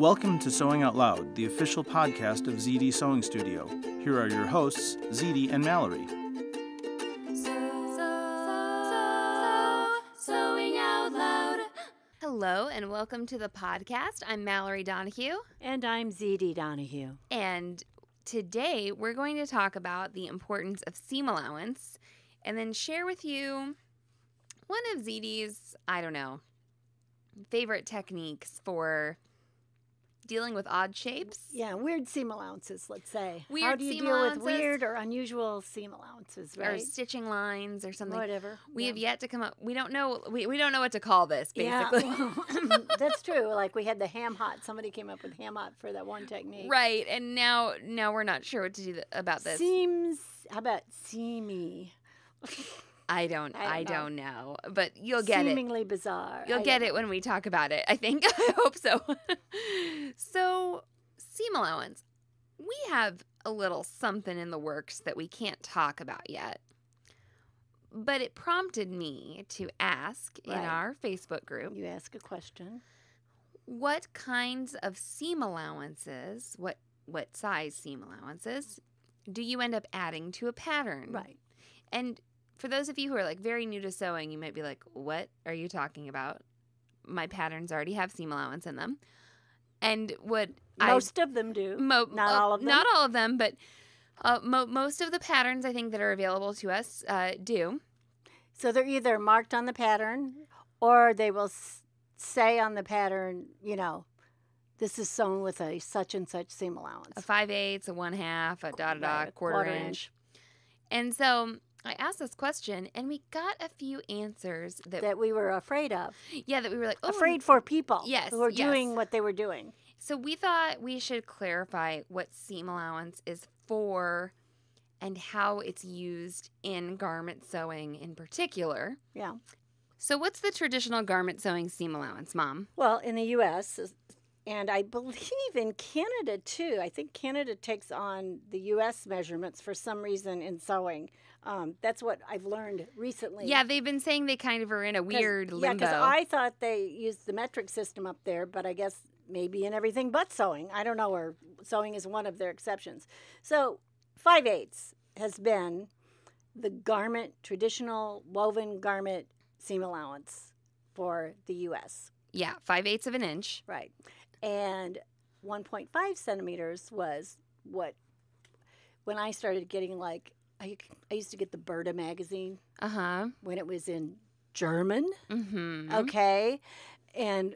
Welcome to Sewing Out Loud, the official podcast of ZEDE'S Sewing Studio. Here are your hosts, Zede and Mallory. Sewing Out Loud. Hello and welcome to the podcast. I'm Mallory Donahue. And I'm Zede Donahue. And today we're going to talk about the importance of seam allowance and then share with you one of ZEDE'S, favorite techniques for dealing with odd shapes. Yeah, weird seam allowances, let's say. Weird How do you seam deal allowances? with weird or unusual seam allowances, right? Or stitching lines or something. Whatever. We have yet to come up. We don't know. We don't know what to call this, basically. Yeah, that's true. Like we had the ham hot. Somebody came up with ham hot for that one technique. Right, and now we're not sure what to do about this. Seams. How about seamy? I don't know, but you'll get Seemingly bizarre. You'll get it when we talk about it, I think. I hope so. So, seam allowance. We have a little something in the works that we can't talk about yet. But it prompted me to ask in our Facebook group. You ask a question. What kinds of seam allowances, what size seam allowances, do you end up adding to a pattern? Right. And for those of you who are very new to sewing, you might be like, what are you talking about? My patterns already have seam allowance in them. And most of them do. Not all of them. Not all of them, but most of the patterns I think that are available to us do. So they're either marked on the pattern or they will say on the pattern, this is sewn with a such and such seam allowance. A 5/8, a 1/2, a da-da-da, quarter inch. And so I asked this question, and we got a few answers that we were afraid of. Yeah, that we were like, afraid for people who were doing what they were doing. So we thought we should clarify what seam allowance is for and how it's used in garment sewing in particular. Yeah. So what's the traditional garment sewing seam allowance, Mom? Well, in the U.S., and I believe in Canada, too. I think Canada takes on the U.S. measurements for some reason in sewing. That's what I've learned recently. Yeah, they've been saying they kind of are in a weird limbo. Yeah, because I thought they used the metric system up there, but I guess maybe in everything but sewing. I don't know, or sewing is one of their exceptions. So 5/8 has been the traditional woven garment seam allowance for the U.S. Yeah, 5/8 of an inch. Right. And 1.5 centimeters was what, when I started getting I used to get the Berta magazine. Uh-huh. When it was in German. Mm-hmm. Okay. And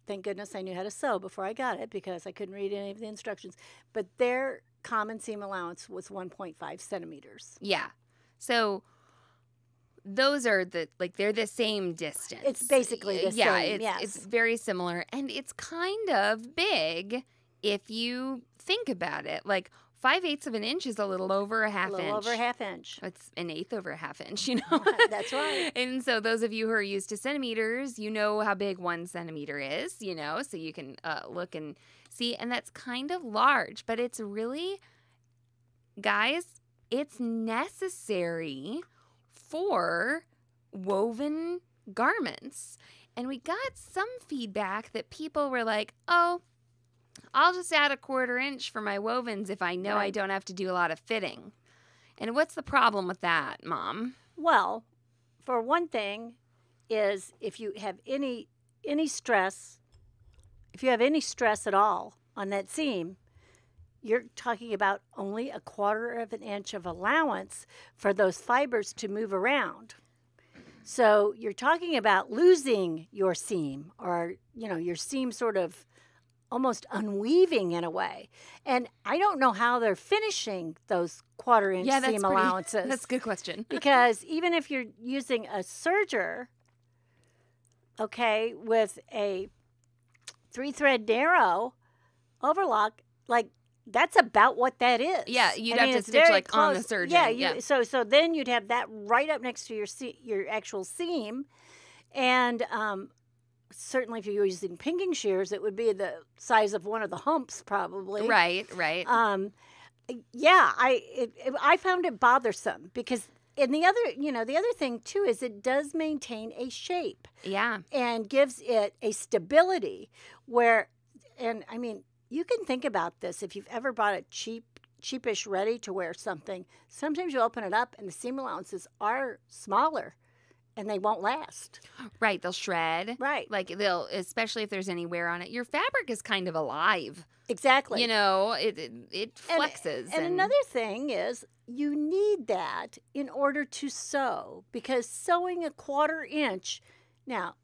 thank goodness I knew how to sew before I got it because I couldn't read any of the instructions. But their common seam allowance was 1.5 centimeters. Yeah. So those are they're the same distance. It's basically the same, it's very similar. And it's kind of big if you think about it. 5/8 of an inch is a little over a half inch. A little over a half inch. It's an eighth over a half inch, That's right. And so those of you who are used to centimeters, you know how big 1 centimeter is, so you can look and see. And that's kind of large, but it's really, guys, it's necessary for woven garments. And we got some feedback that people were like, oh, I'll just add a 1/4 inch for my wovens if I know I don't have to do a lot of fitting. And what's the problem with that, Mom? Well, for one thing is if you have any stress, if you have any stress at all on that seam, you're talking about only a 1/4 of an inch of allowance for those fibers to move around. So you're talking about losing your seam or, your seam sort of almost unweaving in a way. And I don't know how they're finishing those 1/4 inch seam allowances. That's a good question. Because even if you're using a serger, with a 3-thread narrow overlock, that's about what that is. Yeah, you'd have to stitch on the serger. Yeah, so then you'd have that right up next to your actual seam, and certainly if you're using pinking shears, it would be the size of one of the humps probably. Right. I found it bothersome because And the other thing too is it does maintain a shape. Yeah. And gives it a stability where, And I mean, you can think about this. If you've ever bought a cheapish ready-to-wear something, sometimes you open it up and the seam allowances are smaller and they won't last. Right, they'll shred. Right. Like they'll, especially if there's any wear on it. Your fabric is kind of alive. Exactly. You know, it flexes. And another thing is you need that in order to sew, because sewing a 1/4 inch, now,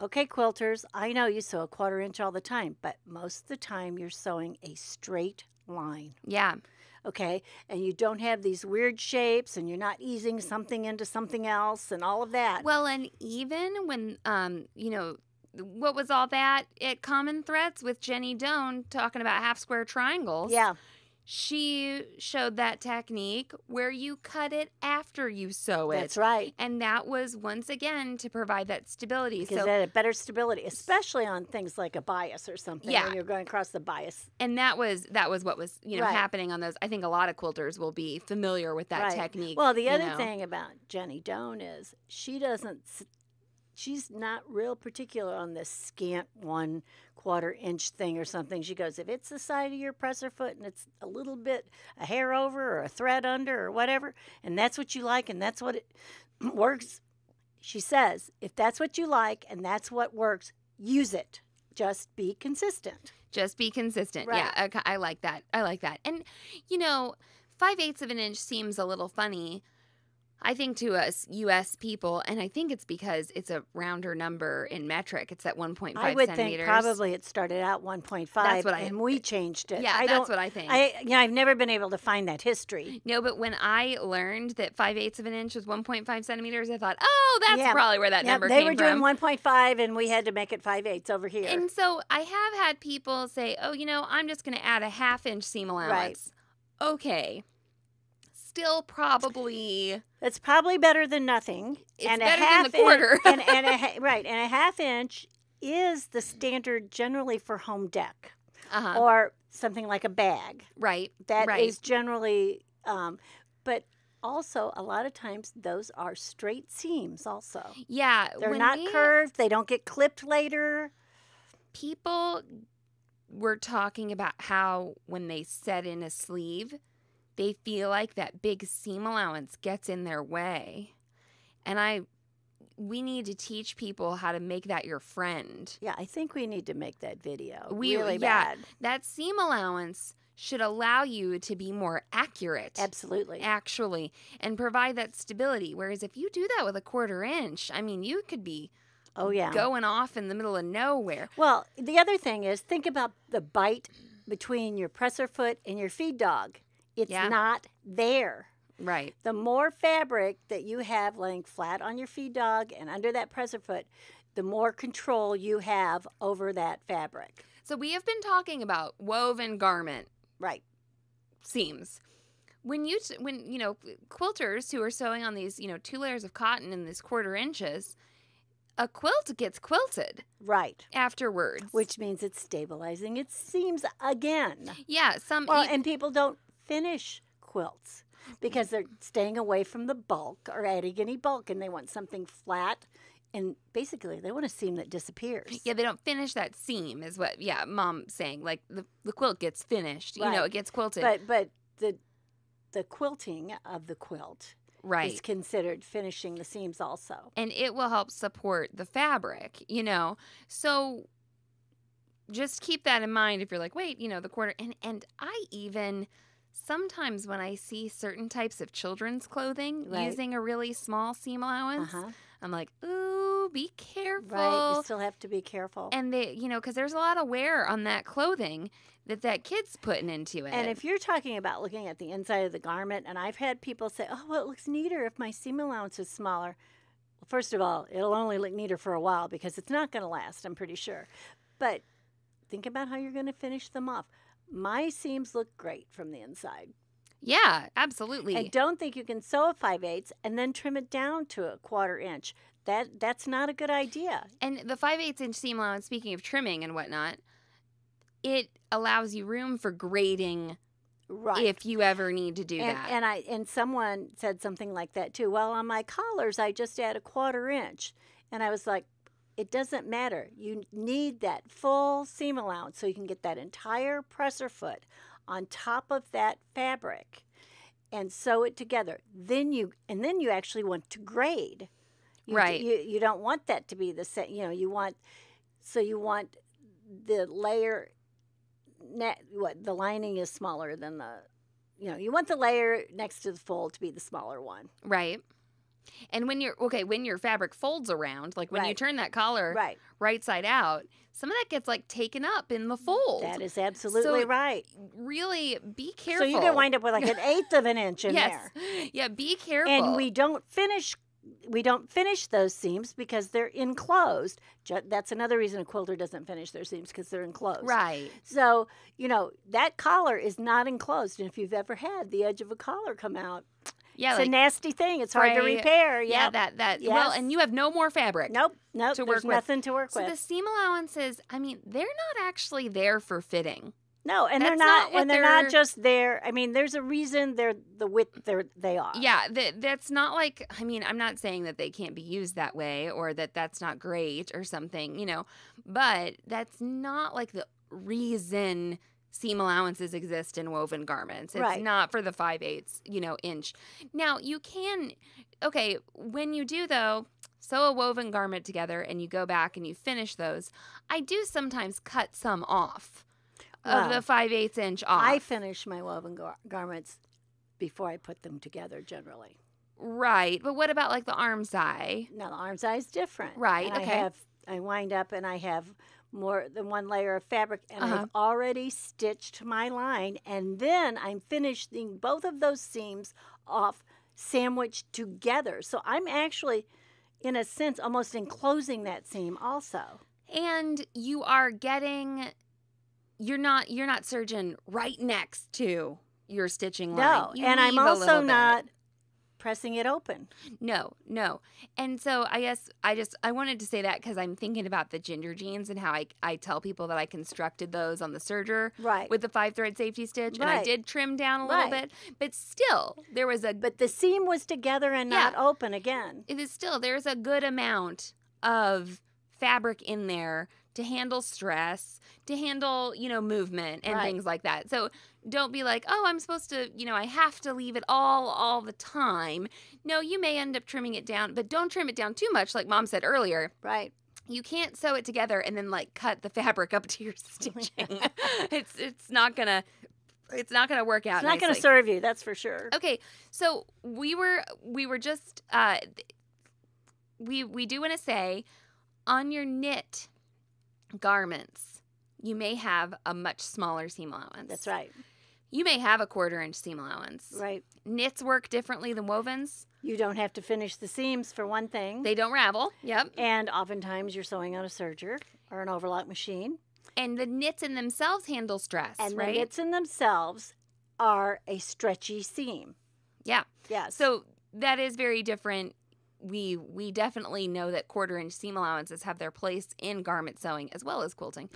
okay, quilters, I know you sew a 1/4 inch all the time, but most of the time you're sewing a straight line. Yeah. Okay, and you don't have these weird shapes, and you're not easing something into something else and all of that. Well, and even when, you know, what was all that at Common Threads with Jenny Doan talking about half square triangles? Yeah. She showed that technique where you cut it after you sew it. That's right. And that was, once again, to provide that stability. Because So, that had better stability, especially on things like a bias or something, Yeah. when you're going across the bias. and that was what was, you know, Right. happening on those. I think a lot of quilters will be familiar with that Right. technique. Well, the you other know. thing about Jenny Doan is she's not real particular on this scant 1/4 inch thing or something. She goes, if it's the side of your presser foot and it's a little bit a hair over or a thread under or whatever, and that's what you like and that's what it works, she says, if that's what you like and that's what works, use it. Just be consistent. Just be consistent. Right. Yeah, okay, I like that. I like that. And, you know, 5/8 of an inch seems a little funny, I think, to us U.S. people, and I think it's because it's a rounder number in metric. It's at 1.5 I would centimeters. think probably it started out 1.5, That's what and we changed it. Yeah, that's what I think. I've never been able to find that history. No, but when I learned that 5/8 of an inch was 1.5 centimeters, I thought, oh, that's Yeah. probably where that number they came were doing from. 1.5, and we had to make it 5/8 over here. And so I have had people say, oh, you know, I'm just going to add a 1/2 inch seam allowance. Okay. Still probably... It's probably better than nothing. It's and better a half than the quarter. Right, and a 1/2 inch is the standard generally for home deck Uh-huh. or something like a bag. Right. That right. is generally, but also a lot of times those are straight seams also. Yeah. They're when not we- curved. They don't get clipped later. People were talking about how when they set in a sleeve, they feel like that big seam allowance gets in their way. And we need to teach people how to make that your friend. Yeah, I think we need to make that video We- really yeah. bad. That seam allowance should allow you to be more accurate. Absolutely. Actually, and provide that stability. Whereas if you do that with a 1/4 inch, I mean, you could be Oh, yeah. going off in the middle of nowhere. Well, the other thing is think about the bite between your presser foot and your feed dog. It's Yeah. not there. Right. The more fabric that you have laying flat on your feed dog and under that presser foot, the more control you have over that fabric. So we have been talking about woven garment Right. seams. When you know, quilters who are sewing on these, you know, 2 layers of cotton in this 1/4 inches, a quilt gets quilted Right. afterwards. Which means it's stabilizing its seams again. yeah, Well, and people don't finish quilts because they're staying away from the bulk or adding any bulk, and they want something flat. And basically, they want a seam that disappears. yeah, they don't finish that seam, is what Mom's saying. Like the quilt gets finished, you know, Right. it gets quilted. But the quilting of the quilt right. is considered finishing the seams also. And it will help support the fabric, you know. So just keep that in mind if you're like, wait, you know, the 1/4. And I even sometimes when I see certain types of children's clothing Right. using a really small seam allowance, Uh-huh. I'm like, ooh, be careful. Right. You still have to be careful. And they, you know, because there's a lot of wear on that clothing that kid's putting into it. And if you're talking about looking at the inside of the garment, and I've had people say, oh, well, it looks neater if my seam allowance is smaller. Well, first of all, it'll only look neater for a while because it's not going to last, I'm pretty sure. But think about how you're going to finish them off. My seams look great from the inside. yeah, absolutely. I don't think you can sew a 5/8 and then trim it down to a 1/4 inch. That's not a good idea. And the 5/8 inch seam allowance, speaking of trimming and whatnot, it allows you room for grading Right. if you ever need to do that. And someone said something like that too. Well, on my collars, I just add a 1/4 inch, and I was like, it doesn't matter. You need that full seam allowance so you can get that entire presser foot on top of that fabric and sew it together. Then you actually want to grade. Right. You don't want that to be the same. You want the layer. The lining is smaller than you want the layer next to the fold to be the smaller one. Right. And when your fabric folds around, like when you turn that collar right side out, some of that gets like taken up in the fold. That is absolutely right. Really be careful. So you can wind up with like an eighth of an inch in there. Yeah, be careful. And we don't finish those seams because they're enclosed. That's another reason a quilter doesn't finish their seams, because they're enclosed. Right. So, that collar is not enclosed. And if you've ever had the edge of a collar come out, it's a nasty thing. It's hard to repair. Yeah, that. Yes. Well, and you have no more fabric. Nope. There's nothing to work with. So the seam allowances, I mean, they're not actually there for fitting. No, and they're not just there. I mean, there's a reason they're the width they are. Yeah, that's not like, I mean, I'm not saying that they can't be used that way or that that's not great or something, but that's not like the reason seam allowances exist in woven garments. It's not for the 5/8, inch. Now, you can, when you do though, sew a woven garment together and you go back and you finish those, I do sometimes cut some off. Of the 5/8 inch off. I finish my woven garments before I put them together generally. Right. But what about like the arm's eye? No, the arm's eye is different. Right. And okay. I wind up and I have more than one layer of fabric, and I've already stitched my line, and then I'm finishing both of those seams off sandwiched together. So I'm actually, in a sense, almost enclosing that seam also. And you are getting, you're not serging right next to your stitching line. No, and I'm also not pressing it open. No. And so I guess I wanted to say that because I'm thinking about the ginger jeans and how I tell people that I constructed those on the serger with the 5-thread safety stitch. And I did trim down a little bit, but still there was But the seam was together and not open again. It is still, there's a good amount of fabric in there to handle stress, to handle, movement and things like that. So don't be like, oh, I'm supposed to, I have to leave it all the time. No, you may end up trimming it down, but don't trim it down too much, like Mom said earlier. Right. You can't sew it together and then cut the fabric up to your stitching. It's not gonna work out. It's not gonna serve you, that's for sure. Okay, so we were just we do want to say, on your knit garments, you may have a much smaller seam allowance. That's right. You may have a 1/4 inch seam allowance. Right. Knits work differently than wovens. You don't have to finish the seams, for one thing. They don't ravel. Yep. And oftentimes you're sewing on a serger or an overlock machine. And the knits in themselves handle stress, and right? the knits in themselves are a stretchy seam. Yeah. Yes. So that is very different. We definitely know that 1/4 inch seam allowances have their place in garment sewing as well as quilting,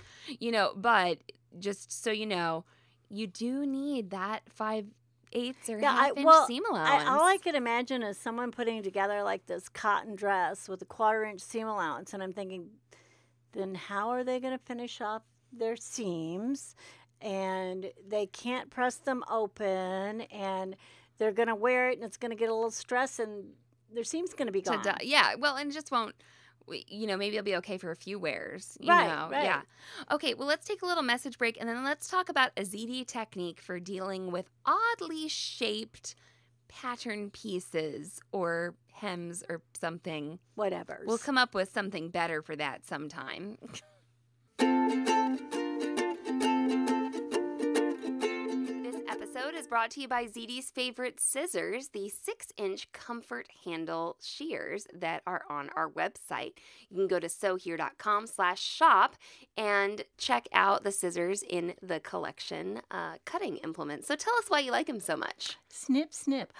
but just so you know, you do need that 5/8 or half-inch seam allowance. All I could imagine is someone putting together like this cotton dress with a 1/4 inch seam allowance, and I'm thinking, then how are they going to finish off their seams? And they can't press them open, and they're going to wear it, and it's going to get a little stress, and their seam's going to be gone. Yeah, well, and it just won't, maybe it'll be okay for a few wears. Right. Yeah. Okay, well, let's take a little message break, and then let's talk about a ZEDE technique for dealing with oddly shaped pattern pieces or hems or something. Whatever. We'll come up with something better for that sometime. Is brought to you by ZEDE'S favorite scissors, the 6-inch comfort handle shears that are on our website. You can go to sewhere.com/shop and check out the scissors in the collection cutting implements. So tell us why you like them so much. Snip, snip.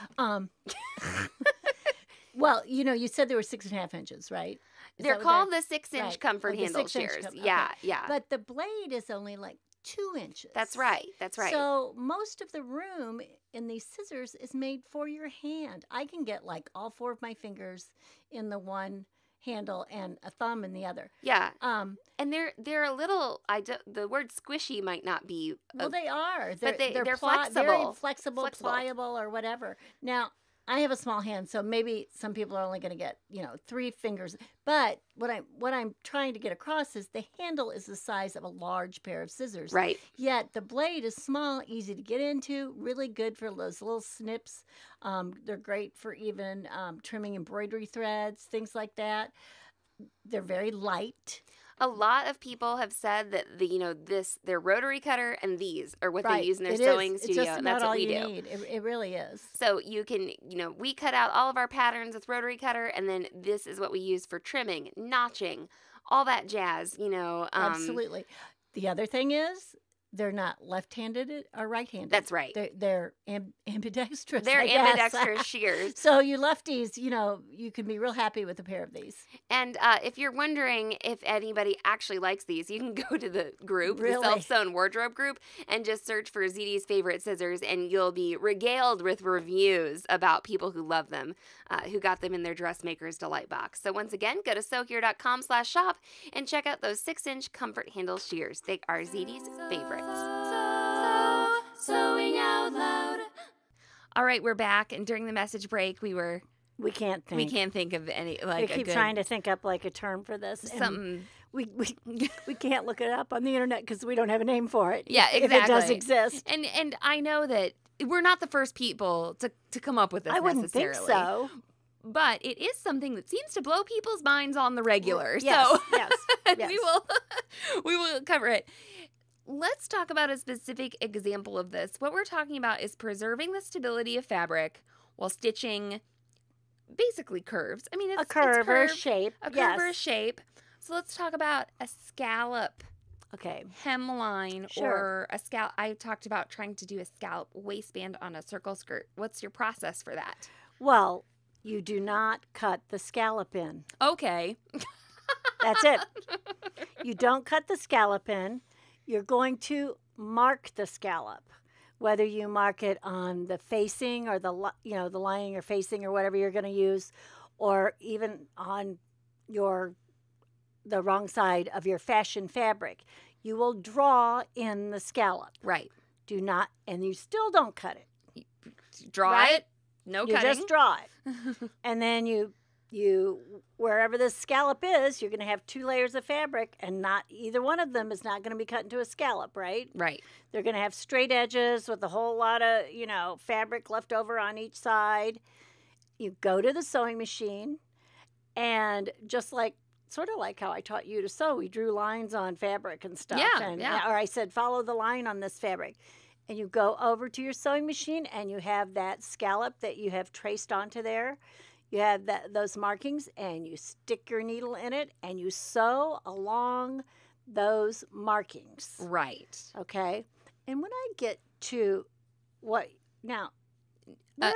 Well, you said there were 6.5 inches, right? They're called the 6-inch comfort handle shears. Yeah. But the blade is only like 2 inches. That's right. So most of the room in these scissors is made for your hand. I can get like all 4 of my fingers in the one handle and a thumb in the other. Yeah. And they're a little. The word squishy might not be. Well, they are. But they're very flexible. flexible, pliable, or whatever. Now, I have a small hand, so maybe some people are only going to get 3 fingers. But what I'm trying to get across is the handle is the size of a large pair of scissors. Right. Yet the blade is small, easy to get into, really good for those little snips. They're great for even trimming embroidery threads, things like that. They're very light. A lot of people have said that their rotary cutter and these are what they use in their It sewing is. studio, It's just and that's about what all we you do. need. It really is. So you can, we cut out all of our patterns with rotary cutter, and then this is what we use for trimming, notching, all that jazz. Absolutely. The other thing is, they're not left-handed or right-handed. That's right. They're ambidextrous. They're I guess. ambidextrous shears. So you lefties, you can be real happy with a pair of these. And if you're wondering if anybody actually likes these, you can go to the group, Really? the Self-Sewn Wardrobe group, and just search for ZD's favorite scissors, and you'll be regaled with reviews about people who love them, who got them in their Dressmaker's Delight box. So once again, go to sewhere.com/shop and check out those 6-inch comfort handle shears. They are ZD's favorites. Sewing out loud. All right, we're back, and during the message break, we can't think of any we keep trying to think up like a term for this. something. We can't look it up on the internet because we don't have a name for it. Yeah, If it does exactly. exist. And I know that we're not the first people to come up with this I wouldn't think necessarily. so. But it is something that seems to blow people's minds on the regular. Yes, so yes. we will cover it. Let's talk about a specific example of this. What we're talking about is preserving the stability of fabric while stitching basically curves. I mean, it's A curve or a curved, shape. a curve yes. or a shape. So let's talk about a scallop Okay. hemline Sure. or a scallop. I talked about trying to do a scallop waistband on a circle skirt. What's your process for that? Well, you do not cut the scallop in. Okay. That's it. You don't cut the scallop in. You're going to mark the scallop, whether you mark it on the facing or the lining or facing or whatever you're going to use, or even on the wrong side of your fashion fabric. You will draw in the scallop. Right. Do not, and you still don't cut it. Draw Right? it. No You cutting. just draw it. And then you wherever this scallop is, you're going to have 2 layers of fabric, and not either one of them is not going to be cut into a scallop, right? Right. They're going to have straight edges with a whole lot of, fabric left over on each side. You go to the sewing machine, and just sort of like how I taught you to sew, we drew lines on fabric and stuff. Yeah. Or I said, follow the line on this fabric. And you go over to your sewing machine, and you have that scallop that you have traced onto there. You have those markings, and you stick your needle in it, and you sew along those markings. Right. Okay? And when I get to where is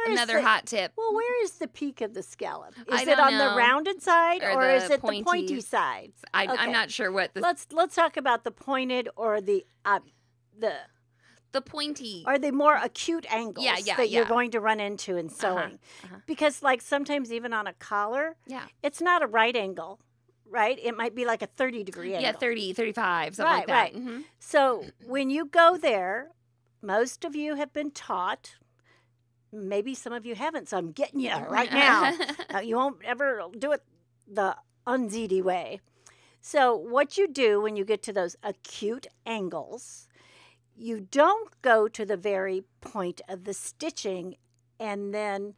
Another hot tip. Well, where is the peak of the scallop? Is I it don't on the know. rounded side, Or or the is it the pointy- pointy side? I'm Okay. not sure what the Let's talk about the pointed or the pointy. are they more acute angles Yeah, that you're yeah. going to run into in sewing? uh-huh. Because sometimes even on a collar, Yeah. it's not a right angle, right? It might be like a 30-degree angle. Yeah, 30, 35, something like that. Right. Mhm. So when you go there, most of you have been taught. Maybe some of you haven't, so I'm getting you right now. You won't ever do it the Unzede way. So what you do when you get to those acute angles, you don't go to the very point of the stitching and then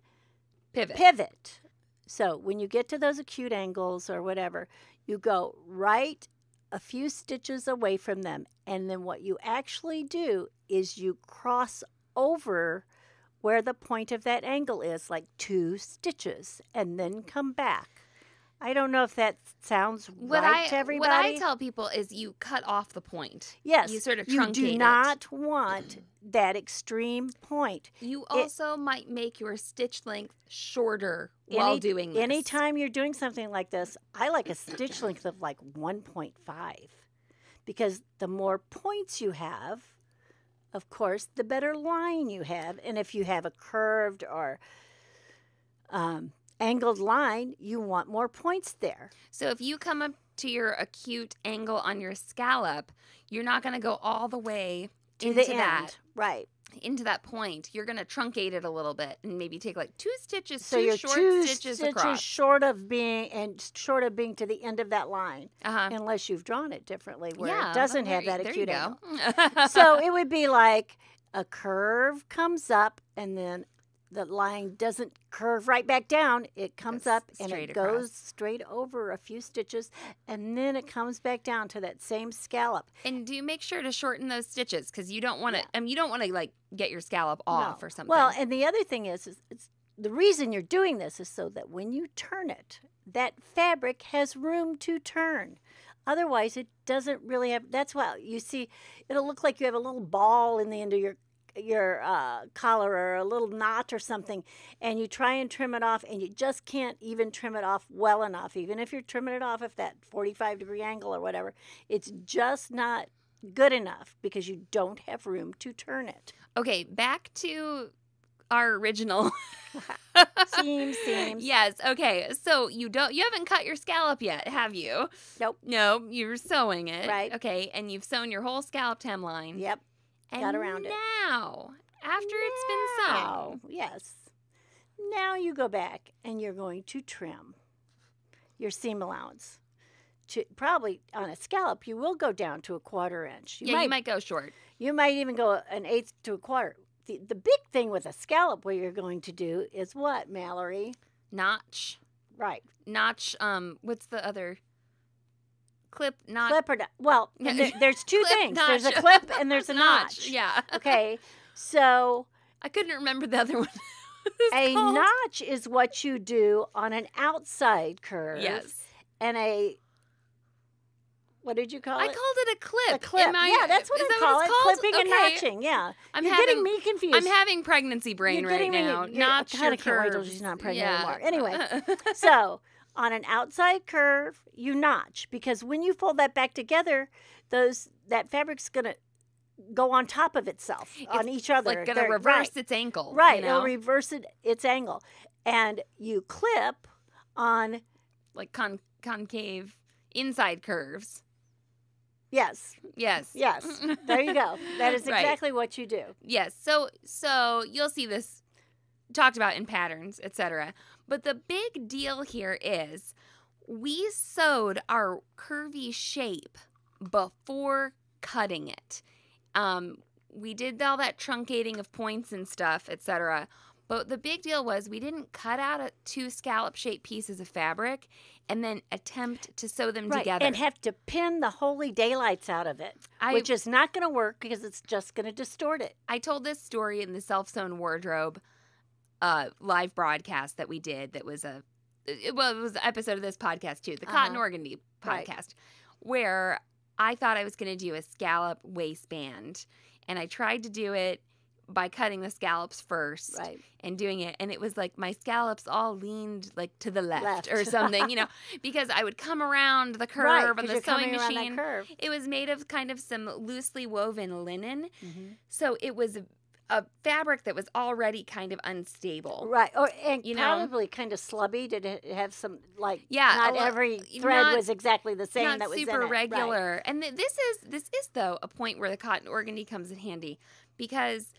pivot. So when you get to those acute angles or whatever, you go right a few stitches away from them. And then what you actually do is you cross over where the point of that angle is, like 2 stitches, and then come back. I don't know if that sounds right to everybody. What I tell people is you cut off the point. Yes. You sort of you truncate do not want that extreme point. You also might make your stitch length shorter while doing this. Anytime you're doing something like this, I like a stitch length of like 1.5, because the more points you have, of course, the better line you have. And if you have a curved or angled line, you want more points there. So if you come up to your acute angle on your scallop, you're not going to go all the way To into the end. that. Right. Into that point. You're going to truncate it a little bit and maybe take like 2 stitches, So 2 you're short two stitches stitches across. short of being to the end of that line, Uh-huh. unless you've drawn it differently where Yeah, it doesn't there have you- that there acute you angle. go. So it would be like a curve comes up and then the line doesn't curve right back down. It comes Goes up and straight it goes across. straight over a few stitches, and then it comes back down to that same scallop. And do make sure to shorten those stitches because you don't want to. You don't want to like get your scallop off No. or something. Well, and the other thing is it's the reason you're doing this is so that when you turn it, that fabric has room to turn. Otherwise, it doesn't really have. That's why you see it'll look like you have a little ball in the end of your collar or a little knot or something, and you try and trim it off, and you just can't even trim it off well enough. Even if you're trimming it off at that 45-degree angle or whatever, it's just not good enough because you don't have room to turn it. okay, back to our original. Seams. Yes. Okay. So you haven't cut your scallop yet, have you? Nope. No, you're sewing it. Right. Okay. And you've sewn your whole scalloped hemline. Yep. And got around it. now, after it's been sewn, Yes. Now you go back and you're going to trim your seam allowance. Probably on a scallop, you will go down to a 1/4 inch. you might go short. You might even go an 1/8 to a 1/4. The big thing with a scallop, what you're going to do is what, Mallory? Notch. Right. Notch. What's the other? Clip. Notch. Clip or not. Well, there's two Clip, things. notch. There's a clip and there's a notch. Yeah. Okay. So I couldn't remember the other one. a notch is what you do on an outside curve. Yes. And what did you call I it? called it a clip. A clip. Yeah, That's what is I that call it's it. called? Clipping and Okay. notching. Yeah. I'm You're having getting me confused. I'm having pregnancy brain You're right getting me- now. you're- Notch I your kinda can't wait till curves. she's not pregnant Yeah. anymore. Anyway, So on an outside curve, you notch because when you fold that back together, that fabric's gonna go on top of itself on each other. Like gonna They're- reverse right. its ankle. Right, You know? it'll reverse its angle, and you clip on. Like concave inside curves. Yes, Yes. yes. There you go. That is Right. exactly what you do. Yes. So you'll see this talked about in patterns, etc. But the big deal here is we sewed our curvy shape before cutting it. We did all that truncating of points and stuff, etc. But the big deal was we didn't cut out 2 scallop-shaped pieces of fabric and then attempt to sew them together. And have to pin the holy daylights out of it, which is not going to work because it's just going to distort it. I told this story in the self-sewn wardrobe live broadcast that we did. That was it was an episode of this podcast too, the Cotton Organdy podcast, Right. where I thought I was going to do a scallop waistband, and I tried to do it by cutting the scallops first Right. and doing it, and it was like my scallops all leaned like to the left. Left. Or something, because I would come around the curve Right, on 'cause the you're sewing coming around that machine. curve. It was made of kind of some loosely woven linen, Mm-hmm. so it was a fabric that was already kind of unstable. Right, and You know? probably kind of slubby. Did it have some Yeah, Not a lo- every thread not- was exactly the same. Not that was super in it. Right. regular. And this is though a point where the cotton organdy comes in handy, because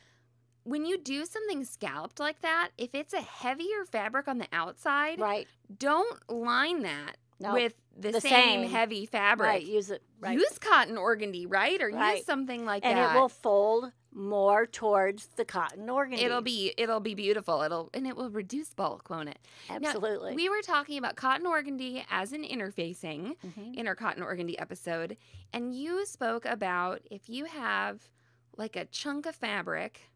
when you do something scalloped like that, if it's a heavier fabric on the outside, Right. don't line that No, with the the same same. heavy fabric. Right. Use it. Right. Use cotton organdy, right? Or Right. use something like and that. it will fold more towards the cotton organdy. It'll be beautiful. It will reduce bulk, won't it? absolutely. Now, we were talking about cotton organdy as an interfacing Mhm. in our cotton organdy episode, and you spoke about if you have like a chunk of fabric,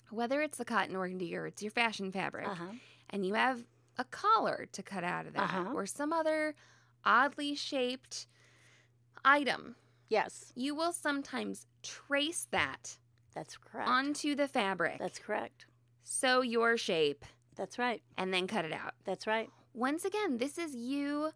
whether it's the cotton organdy or it's your fashion fabric, Uh-huh. and you have a collar to cut out of that, Uh-huh. or some other oddly shaped item, Yes, you will sometimes trace that that's correct. onto the fabric, That's correct. sew your shape, That's right. and then cut it out. That's right. Once again, this is you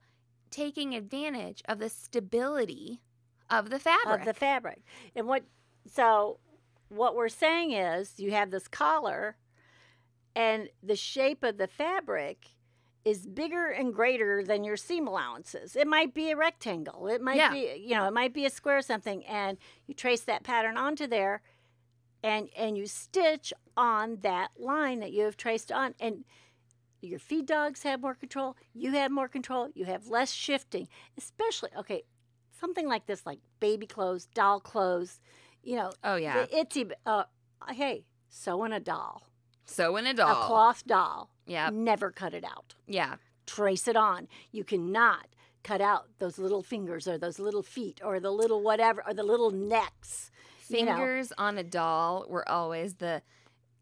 taking advantage of the stability of the fabric. Of the fabric. And what we're saying is you have this collar and the shape of the fabric is bigger and greater than your seam allowances. It might be a rectangle. It might be, it might be a square or something. And you trace that pattern onto there and you stitch on that line that you have traced on. And your feed dogs have more control. You have more control. You have less shifting. Especially, something like this, like baby clothes, doll clothes, Oh, yeah. the itsy, hey, sewing a doll. Sewing a doll. A cloth doll. Yep. Never cut it out. Yeah. Trace it on. You cannot cut out those little fingers or those little feet or the little whatever or the little necks. Fingers on a doll were always the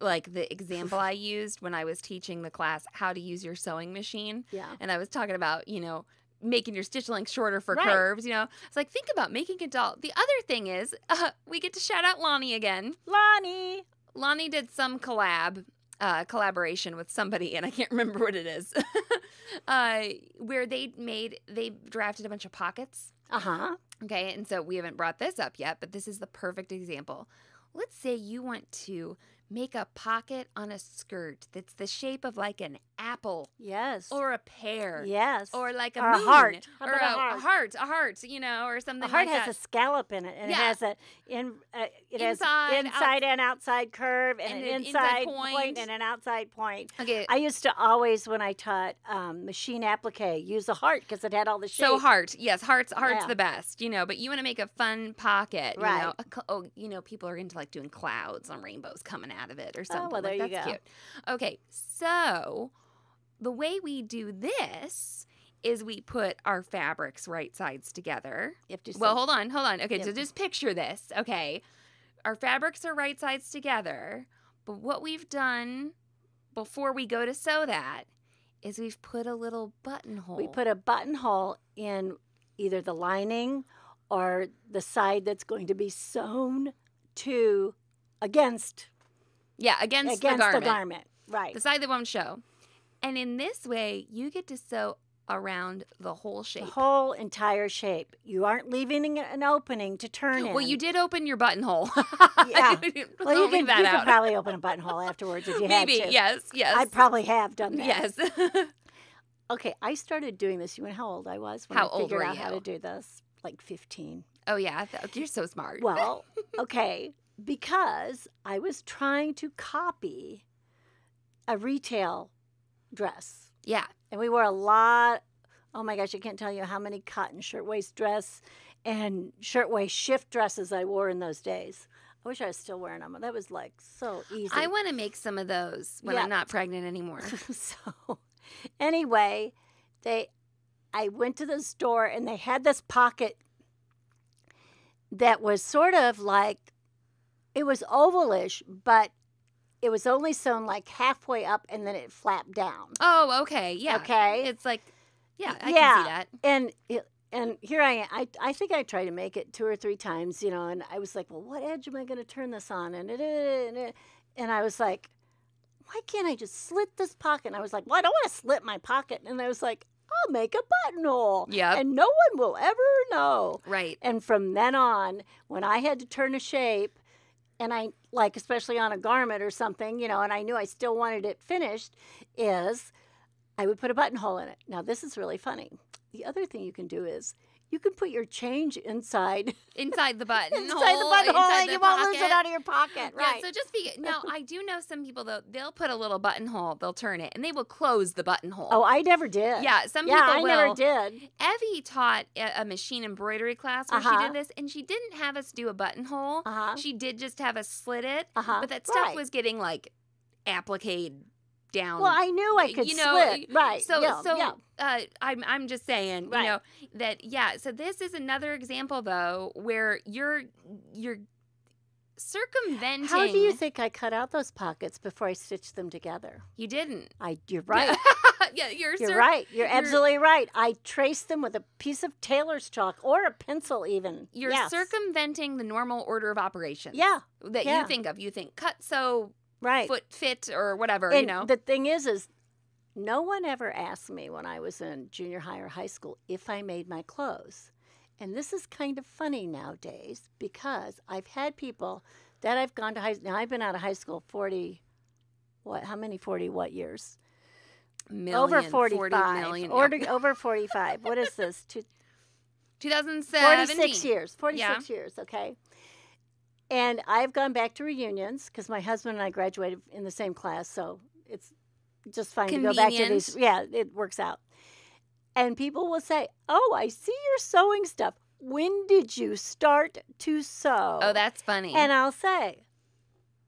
example I used when I was teaching the class how to use your sewing machine. Yeah. And I was talking about, making your stitch length shorter for Right. curves, It's like, think about making a doll. The other thing is, we get to shout out Lonnie again. Lonnie. Lonnie did some collaboration with somebody, and I can't remember what it is, where they drafted a bunch of pockets. Uh-huh. Okay, and so we haven't brought this up yet, but this is the perfect example. Let's say you want to make a pocket on a skirt that's the shape of like an apple Yes. or a pear. Yes. Or like a Or a moon. heart. How Or about a heart? a heart, or something A heart like has that. a scallop in it, and Yeah. it has Inside, inside and outside curve, and an inside point point. and an outside point. Okay, I used to always, when I taught machine applique, use a heart because it had all the shapes. so heart, yes, heart's Yeah. the best, but you want to make a fun pocket, Right. people are into like doing clouds and rainbows coming out of it or something. well, there like, you that's go. cute. Okay, so the way we do this is we put our fabrics right sides together. You have to Well, hold on. Okay, Yep. so just picture this, okay? Our fabrics are right sides together, but what we've done before we go to sew that is we've put a little buttonhole. We put a buttonhole in either the lining or the side that's going to be sewn to against against the garment. Right. The side that won't show. And in this way, you get to sew around the whole shape. The whole entire shape. You aren't leaving an opening to turn in. Well, you did open your buttonhole. Yeah. Well, you Leave can that out. probably open a buttonhole afterwards if you Maybe, had to. yes. I probably have done that. Yes. Okay, I started doing this. You know how old I was when How I old figured were out how to you? do this? Like 15. Oh, yeah. You're so smart. Well, okay, because I was trying to copy a retail dress. Yeah. And we wore a lot. Oh my gosh, I can't tell you how many cotton shirtwaist dress and shirtwaist shift dresses I wore in those days. I wish I was still wearing them. That was like so easy. I want to make some of those when Yeah. I'm not pregnant anymore. So anyway, I went to the store and they had this pocket that was sort of like, it was ovalish, but it was only sewn like halfway up and then it flapped down. Oh, okay. Yeah. Okay. It's like, yeah, I Yeah. can see that. And here I am. I think I tried to make it 2 or 3 times, and I was like, well, what edge am I going to turn this on? And I was like, why can't I just slit this pocket? And I was like, well, I don't want to slit my pocket. And I was like, I'll make a buttonhole. Yep. And no one will ever know. Right. And from then on, when I had to turn a shape, and I, like, especially on a garment or something, and I knew I still wanted it finished, is I would put a buttonhole in it. Now, this is really funny. The other thing you can do is you can put your change inside Inside the button. inside the buttonhole, and you won't lose it out of your pocket. Right. Yeah, so just now, I do know some people, though, they'll put a little buttonhole, they'll turn it, and they will close the buttonhole. Oh, I never did. Yeah, some Yeah, people I will. never did. Evie taught a machine embroidery class where she Uh-huh. did this, and she didn't have us do a buttonhole. Uh-huh. She did just have us slit it, Uh-huh. but that stuff Right. was getting, like, appliqued down. Well, I knew I could slit. Right. So, yeah. I'm just saying, Right. that, yeah. So this is another example, though, where you're circumventing. How do you think I cut out those pockets before I stitched them together? You didn't. You're right. Yeah, you're Right. You're absolutely right. I traced them with a piece of tailor's chalk or a pencil even. You're Yes. circumventing the normal order of operations. Yeah. That Yeah. you think of. You think cut, sew, Right. foot, fit, or whatever, And the thing is no one ever asked me when I was in junior high or high school if I made my clothes. And this is kind of funny nowadays because I've had people that I've gone to high school. Now, I've been out of high school 40 what years? Million, over 40 45. million. Over 45. What is this? 2017. 46 years. 46 Yeah. years, okay? And I've gone back to reunions because my husband and I graduated in the same class, so it's just fine to go back to these. Yeah, it works out. And people will say, "Oh, I see your sewing stuff. When did you start to sew?" Oh, that's funny. And I'll say,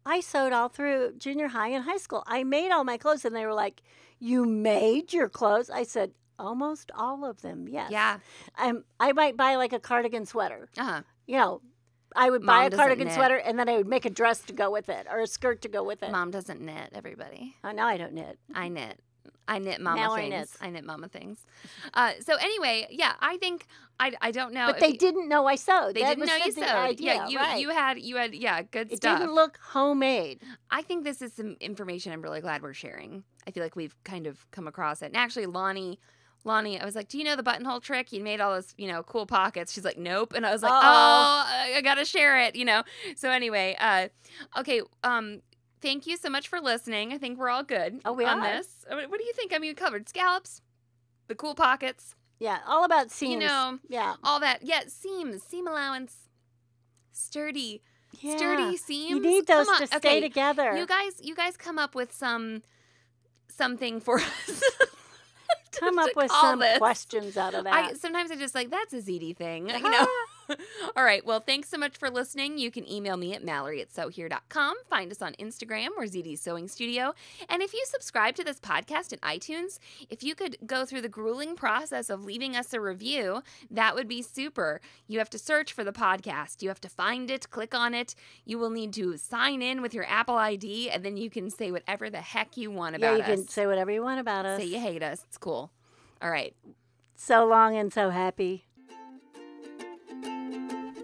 I sewed all through junior high and high school. I made all my clothes, and they were like, "You made your clothes?" I said, "Almost all of them, yes." Yeah. I might buy like a cardigan sweater. Uh-huh. You know, I would Mom buy a doesn't cardigan knit. sweater, and then I would make a dress to go with it or a skirt to go with it. Mom doesn't knit, everybody. Oh, now I don't knit. I knit. I knit mama Mallory things. knits. I knit mama things. So anyway, yeah, I think I don't know. But if they you- didn't know I sewed. They That didn't was know you the sewed. idea, Yeah, right. you had yeah, good It stuff. didn't look homemade. I think this is some information I'm really glad we're sharing. I feel like we've kind of come across it. And actually, Lonnie, I was like, "Do you know the buttonhole trick? You made all those, cool pockets." She's like, "Nope." And I was like, Uh-oh. "Oh, I gotta share it," So anyway, okay. Thank you so much for listening. I think we're all good Oh, we on are. this. What do you think? I mean, we covered scallops, the cool pockets, Yeah, all about seams. Yeah. all that. Yeah, seam allowance, sturdy Yeah. seams. You need those Come on. to stay Okay, together. You guys come up with something for us. Come to up with call some this. questions out of that. Sometimes I just like, that's a ZD thing, Uh-huh. All right. Well, thanks so much for listening. You can email me at mallory@sewhere.com. Find us on Instagram or ZD's Sewing Studio. And if you subscribe to this podcast in iTunes, if you could go through the grueling process of leaving us a review, that would be super. You have to search for the podcast. You have to find it, click on it. You will need to sign in with your Apple ID, and then you can say whatever the heck you want yeah, about you us. can say whatever you want about us. Say you hate us. It's cool. All right. So long and so happy.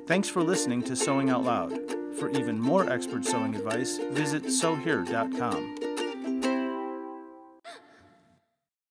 Thanks for listening to Sewing Out Loud. For even more expert sewing advice, visit sewhere.com.